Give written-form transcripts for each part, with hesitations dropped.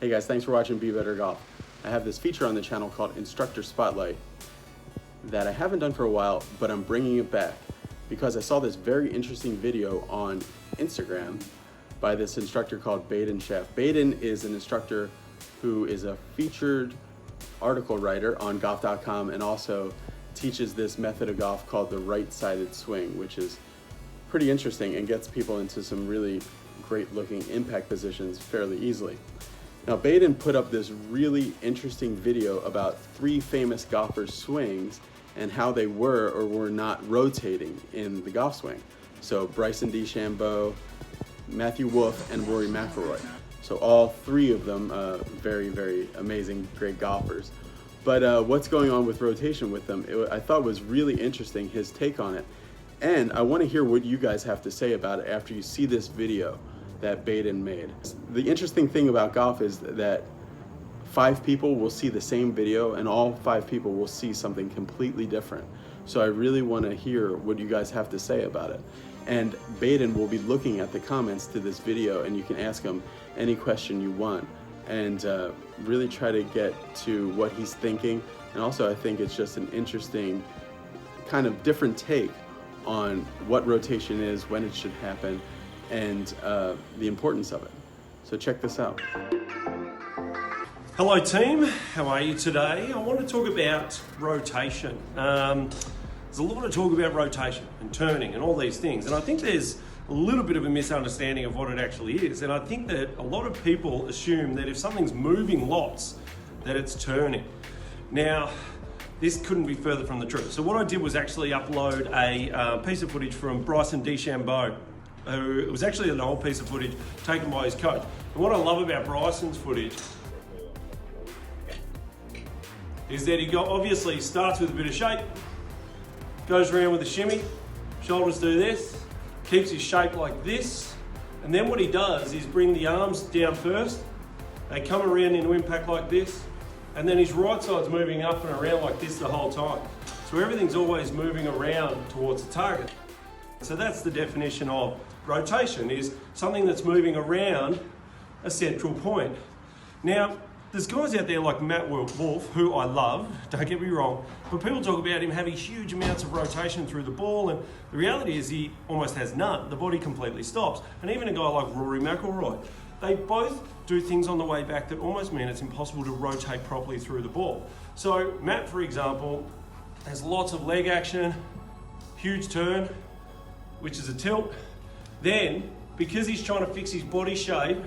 Hey guys, thanks for watching Be Better Golf. I have this feature on the channel called Instructor Spotlight that I haven't done for a while, but I'm bringing it back because I saw this very interesting video on Instagram by this instructor called Baden Schaff. Baden is an instructor who is a featured article writer on golf.com and also teaches this method of golf called the right-sided swing, which is pretty interesting and gets people into some really great looking impact positions fairly easily. Now, Baden put up this really interesting video about 3 famous golfers' swings and how they were or were not rotating in the golf swing. So Bryson DeChambeau, Matthew Wolff, and Rory McIlroy. So all 3 of them very, very amazing, great golfers. But what's going on with rotation with them, I thought was really interesting, his take on it. And I want to hear what you guys have to say about it after you see this video that Baden made. The interesting thing about golf is that 5 people will see the same video and all 5 people will see something completely different. So I really want to hear what you guys have to say about it. And Baden will be looking at the comments to this video and you can ask him any question you want and really try to get to what he's thinking. And also I think it's just an interesting kind of different take on what rotation is, when it should happen, and the importance of it. So check this out. Hello team, how are you today? I want to talk about rotation. There's a lot of talk about rotation and turning and all these things, and I think there's a little bit of a misunderstanding of what it actually is. And I think that a lot of people assume that if something's moving lots, that it's turning. Now, this couldn't be further from the truth. So what I did was actually upload a piece of footage from Bryson DeChambeau. It was actually an old piece of footage taken by his coach. And what I love about Bryson's footage is that he obviously starts with a bit of shape, goes around with a shimmy, shoulders do this, keeps his shape like this, and then what he does is bring the arms down first, they come around into impact like this, and then his right side's moving up and around like this the whole time. So everything's always moving around towards the target. So that's the definition of rotation, is something that's moving around a central point. Now, there's guys out there like Matt Wolff, who I love, don't get me wrong, but people talk about him having huge amounts of rotation through the ball, and the reality is he almost has none. The body completely stops. And even a guy like Rory McIlroy, they both do things on the way back that almost mean it's impossible to rotate properly through the ball. So Matt, for example, has lots of leg action, huge turn, which is a tilt. Then, because he's trying to fix his body shape,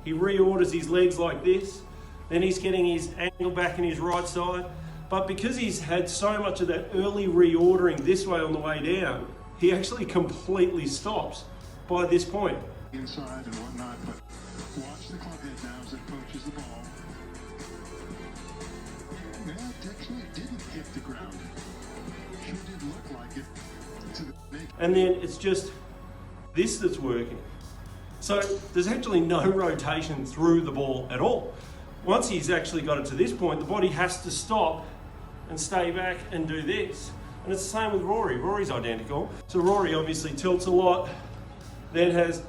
he reorders his legs like this. Then he's getting his angle back in his right side. But because he's had so much of that early reordering this way on the way down, he actually completely stops by this point. Inside and whatnot, but watch the club head now as it approaches the ball. That actually didn't hit the ground. Sure did look like it. And then it's just this that's working. So there's actually no rotation through the ball at all. Once he's actually got it to this point, the body has to stop and stay back and do this. And it's the same with Rory. Rory's identical. So Rory obviously tilts a lot, then has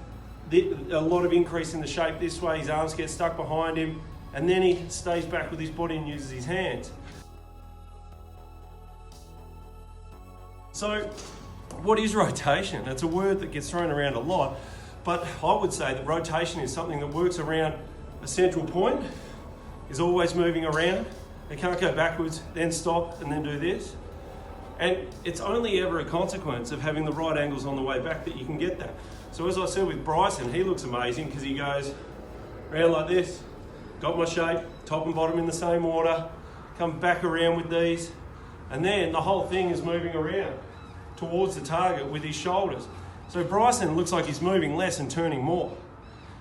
a lot of increase in the shape this way, his arms get stuck behind him, and then he stays back with his body and uses his hands. So what is rotation? It's a word that gets thrown around a lot, but I would say that rotation is something that works around a central point, is always moving around. It can't go backwards, then stop, and then do this. And it's only ever a consequence of having the right angles on the way back that you can get that. So as I said with Bryson, he looks amazing because he goes around like this, got my shape, top and bottom in the same order, come back around with these, and then the whole thing is moving around towards the target with his shoulders. So Bryson looks like he's moving less and turning more.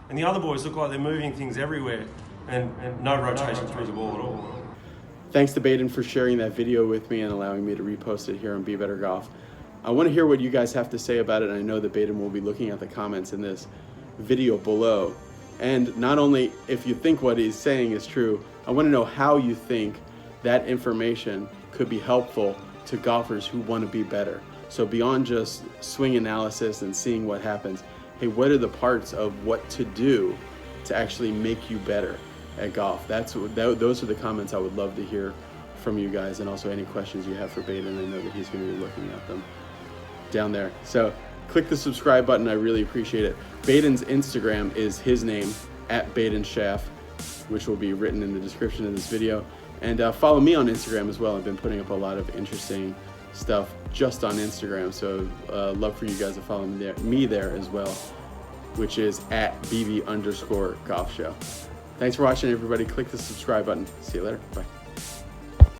And the other boys look like they're moving things everywhere and no rotation through the ball at all. Thanks to Baden for sharing that video with me and allowing me to repost it here on Be Better Golf. I want to hear what you guys have to say about it, and I know that Baden will be looking at the comments in this video below. And not only if you think what he's saying is true, I want to know how you think that information could be helpful to golfers who want to be better. So beyond just swing analysis and seeing what happens, hey, what are the parts of what to do to actually make you better? at golf. Those are the comments I would love to hear from you guys, and also any questions you have for Baden. I know that he's going to be looking at them down there. So click the subscribe button. I really appreciate it. Baden's Instagram is his name, at Baden Schaff, which will be written in the description of this video. And follow me on Instagram as well. I've been putting up a lot of interesting stuff just on Instagram. So love for you guys to follow me there as well, which is at @BB_golf show. Thanks for watching, everybody. Click the subscribe button. See you later. Bye.